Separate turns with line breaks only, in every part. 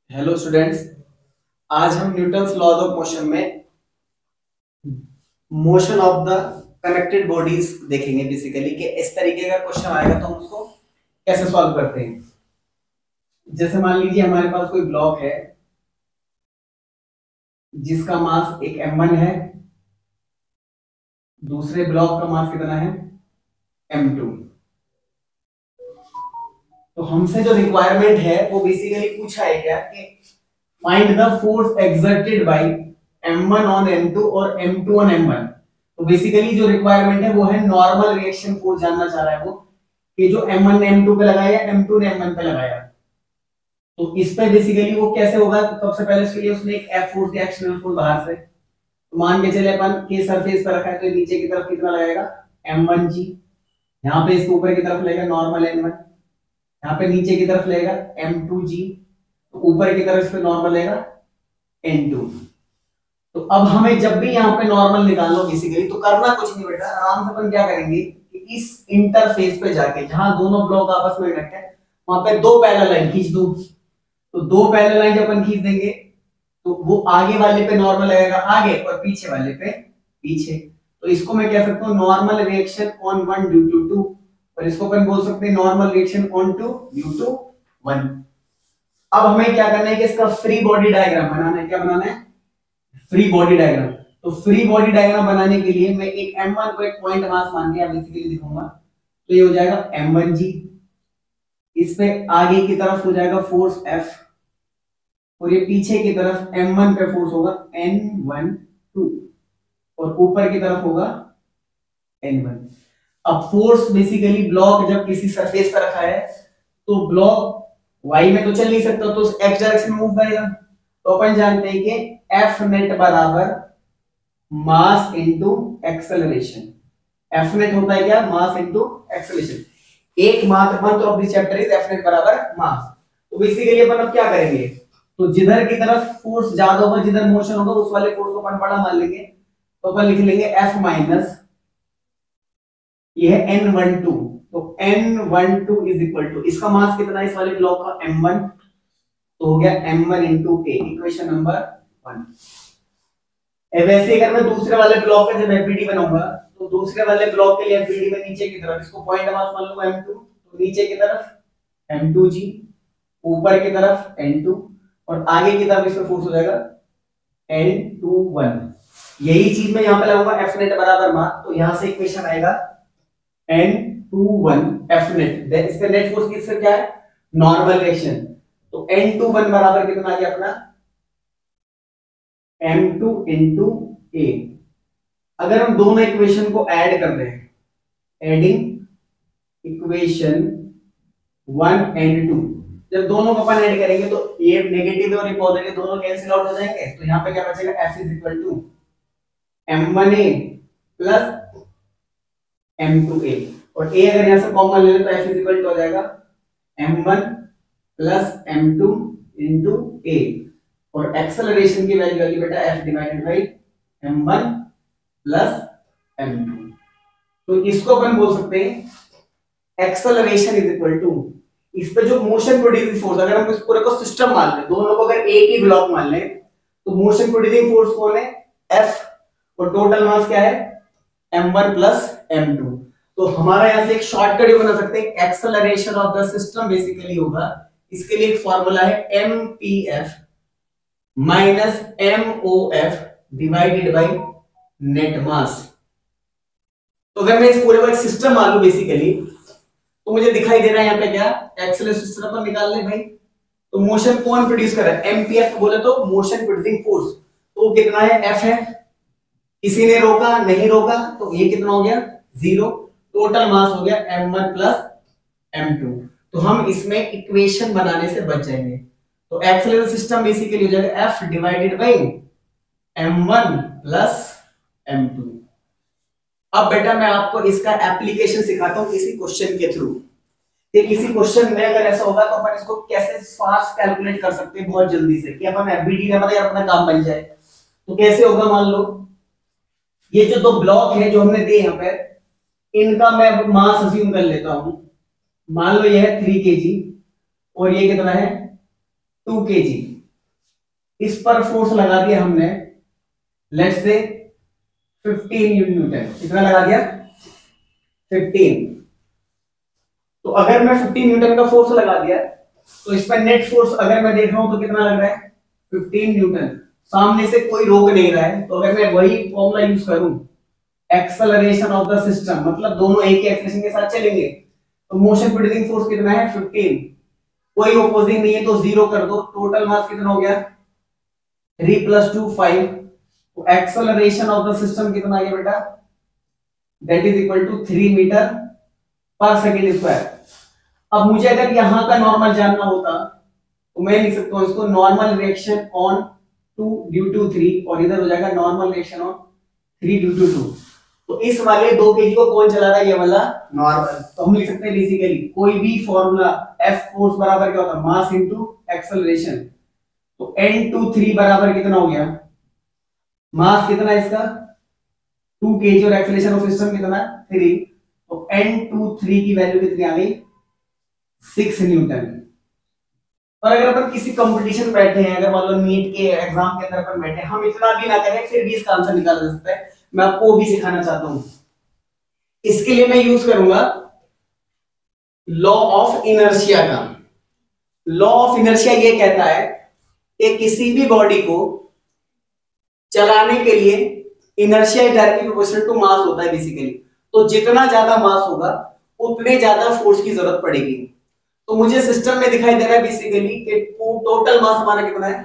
Hello students. आज हम Newton's laws of motion में motion of the connected bodies देखेंगे। बेसिकली कि इस तरीके का क्वेश्चन आएगा तो हम उसको कैसे सॉल्व करते हैं। जैसे मान लीजिए हमारे पास कोई ब्लॉक है जिसका मास एक m1 है, दूसरे ब्लॉक का मास कितना है m2। तो हमसे जो रिक्वायरमेंट है वो बेसिकली पूछा है क्या कि find the force exerted by m1 on m2 और m2 ऑन m1। तो बेसिकली जो रिक्वायरमेंट है वो है नॉर्मल रिएक्शन फोर्स जानना चाह रहा है वो कि जो m1 ने m2 पे लगाया m2 ने m1 पे लगाया। तो इस पे बेसिकली वो कैसे होगा, तो सबसे पहले उसके लिए उसने एक F फोर्स दिया, एक्सटर्नल फोर्स बाहर से। तो मान के चले अपन के सरफेस पर रखा है तो नीचे की तरफ कितना लगाएगा m1g, यहाँ पे इसके ऊपर की तरफ लगेगा नॉर्मल m1, यहाँ पे नीचे की तरफ लगेगा m2g, तो ऊपर की तरफ पे नॉर्मल लगेगा n2। तो अब हमें जब भी यहाँ पे नॉर्मल निकालना हो बेसिकली तो करना कुछ नहीं बेटा, आराम से अपन क्या करेंगे कि इस इंटरफेस पे जाके जहां दोनों ब्लॉक आपस में कनेक्ट है वहां पे दो पैरेलल लाइन खींच दो। तो दो पैरेलल लाइन जब अपन खींच देंगे तो वो आगे वाले पे नॉर्मल लगेगा आगे और पीछे वाले पे पीछे। तो इसको मैं कह सकता हूँ normal reaction on one due to two, और इसको अपन बोल सकते हैं normal reaction on two due to one. अब हमें क्या करना है कि इसका फ्री बॉडी डायग्राम बनाना है। क्या बनाना है? Free body diagram. तो फ्री बॉडी डायग्राम बनाने के लिए मैं एक m1 को एक पॉइंट मास मान के बेसिकली दिखाऊंगा। तो ये हो जाएगा m1g, इस पे आगे की तरफ हो जाएगा फोर्स F और ये पीछे की तरफ m1 पे फोर्स होगा n12 और ऊपर की तरफ होगा n1। अब फोर्स बेसिकली ब्लॉक जब किसी सरफेस पर रखा है तो ब्लॉक y में तो चल नहीं सकता, तो x डायरेक्शन में मूव करेगा। तो अपन जानते हैं कि F नेट बराबर mass into acceleration. F net होता है क्या? Mass into acceleration. एकमात्र मंत्र of this chapter is F net बराबर मास। तो बेसिकली अपन अब क्या करेंगे, तो जिधर की तरफ फोर्स ज्यादा होगा, जिधर मोशन होगा उस वाले फोर्स को अपन बड़ा मान लेंगे। तो अपन लिख लेंगे F माइनस ये है n12। तो n12 इज इक्वल टू इसका मास कितना है इस वाले ब्लॉक का m1, तो हो गया m1 into a, equation number 1। वैसे अगर मैं दूसरे वाले ब्लॉक का जब एफबीडी बनाऊंगा तो दूसरे वाले ब्लॉक के लिए एफबीडी में नीचे की तरफ इसको पॉइंट मास मान लूंगा m2, तो नीचे की तरफ m2g, ऊपर की तरफ n2 और आगे की तरफ इसमें फोर्स हो जाएगा n21। यही चीज मैं यहां पे लगाऊंगा F नेट बराबर मास, तो यहां से इक्वेशन आएगा n21 F नेट। इस पे नेट फोर्स किससे क्या है? Normal reaction. तो n21 बराबर कितना आ गया अपना m2 इंटू a। अगर हम दोनों इक्वेशन को ऐड कर दें, एडिंग इक्वेशन 1 एंड 2, जब दोनों को अपन ऐड करेंगे तो ये नेगेटिव और ये पॉजिटिव दोनों कैंसिल आउट हो जाएंगे। तो यहाँ पे क्या बचेगा? F is equal to m1a plus m2a, और a अगर यहां से कॉमन ले ले तो F इज इक्वल टू हो जाएगा m1 plus m2 into a, और एक्सेलरेशन की वैल्यू आएगी बेटा F divided by m1 plus m2। तो इसको अपन बोल सकते हैं एक्सेलरेशन इज इक्वल टू इस पे जो मोशन प्रोड्यूसिंग फोर्स, अगर हम इस पूरे को सिस्टम मान लें, दोनों को अगर एक ही ब्लॉक मान लें तो मोशन प्रोड्यूसिंग फोर्स कौन है? F, और टोटल मास क्या है? m1 plus m2। तो हमारा यहां से एक शॉर्टकट भी बना सकते हैं, acceleration of the system basically होगा, इसके लिए एक फॉर्मूला है mpf minus mof divided by net mass. तो अगर मैं इस पूरे को एक सिस्टम मान लूं बेसिकली, तो मुझे दिखाई दे रहा है यहाँ पे क्या एक्सेलरेशन सिस्टम पर निकाल ले भाई। तो मोशन कौन प्रोड्यूस कर रहा है? एमपीएफ बोले तो मोशन प्रोड्यूसिंग फोर्स, तो कितना है? एफ है। किसी ने रोका नहीं रोका तो ये कितना हो गया? 0। टोटल मास हो गया m1 प्लस m2। तो हम इसमें इक्वेशन बनाने से बच जाएंगे। तो एक्सेलरेशन सिस्टम बेसिकली हो जाएगा F divided by m1 plus m2। अब बेटा मैं आपको इसका एप्लीकेशन सिखाता हूं किसी क्वेश्चन के थ्रू। किसी क्वेश्चन में अगर ऐसा होगा तो अपन इसको कैसे फास्ट कैलकुलेट कर सकते हैं बहुत जल्दी से, कि अपन एफबीडी का मतलब अपना काम बन जाए। तो कैसे होगा? मान लो ये जो दो ब्लॉक है जो हमने दिए यहाँ पे, इनका मैं मास अज्यूम कर लेता हूं। मान लो ये है 3 kg और ये कितना है 2 kg, इस पर फोर्स लगा दिया हमने लेट्स से 15 न्यूटन। कितना लगा दिया? 15। तो अगर मैं 15 न्यूटन का फोर्स लगा दिया तो इस पर नेट फोर्स अगर मैं देख रहा हूं तो कितना लग रहा है? 15 न्यूटन। सामने से कोई रोक नहीं रहा है, तो अगर मैं वही फॉर्मूला यूज करूं, एक्सेलरेशन ऑफ द सिस्टम, मतलब दोनों एक ही एक्सेलरेशन के साथ चलेंगे, तो मोशन प्रोड्यूसिंग फोर्स कितना है? 15। कोई ऑपोजिंग नहीं है तो 0 कर दो। टोटल मास कितना हो गया? 3 + 2 5। तो एक्सेलरेशन ऑफ द सिस्टम कितना आ गया बेटा? That is equal to 3 metre per second square. अब मुझे अगर यहां का नॉर्मल जानना होता तो मैं लिख सकता हूं इसको normal reaction on 2 due to 3, और इधर हो जाएगा normal reaction on 3 due to 2। तो इस वाले 2 kg को कौन चला रहा है? ये वाला नॉर्मल। तो हम लिख सकते हैं बेसिकली कोई भी फॉर्मूला F फोर्स बराबर क्या होता है? Mass into acceleration. तो N23 बराबर कितना हो गया? मास कितना है इसका? 2 kg और एक्सेलरेशन ऑफ सिस्टम कितना है? 3। तो N23 की वैल्यू कितनी आ गई? 6 न्यूटन। और अगर अपन किसी कंपटीशन बैठे हैं, अगर मान लो नीट के एग्जाम के अंदर अपन बैठे हैं, हम इतना भी ना करें फिर भी इसका आंसर निकाला जा सकता है। मैं आपको वो भी सिखाना चाहता हूं। इसके लिए मैं यूज करूंगा लॉ ऑफ इनर्शिया का। लॉ ऑफ इनर्शिया ये कहता है कि किसी भी बॉडी को चलाने के लिए inertia is directly proportional to mass होता है बेसिकली। तो जितना ज्यादा मास होगा उतने ज्यादा फोर्स की जरूरत पड़ेगी। तो मुझे सिस्टम में दिखाई दे रहा है बेसिकली कि टोटल मास हमारा कितना है?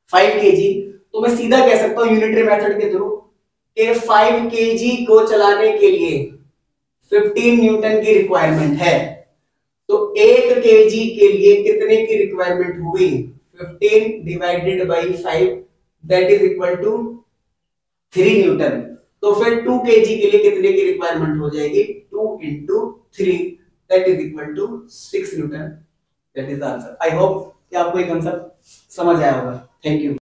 5 kg। तो मैं सीधा कह सकता हूं यूनिटरी मेथड के थ्रू कि 5 kg को चलाने के लिए 15 न्यूटन की रिक्वायरमेंट है। तो 1 kg के लिए कितने की रिक्वायरमेंट हुई? 15 divided by 5 that is equal to 3 newton. तो फिर 2 kg के लिए कितने की रिक्वायरमेंट हो जाएगी? 2 × 3 that is equal to 6 newton. That is the answer. I hope कि आपको ये कंसेप्ट समझ आया होगा। Thank you.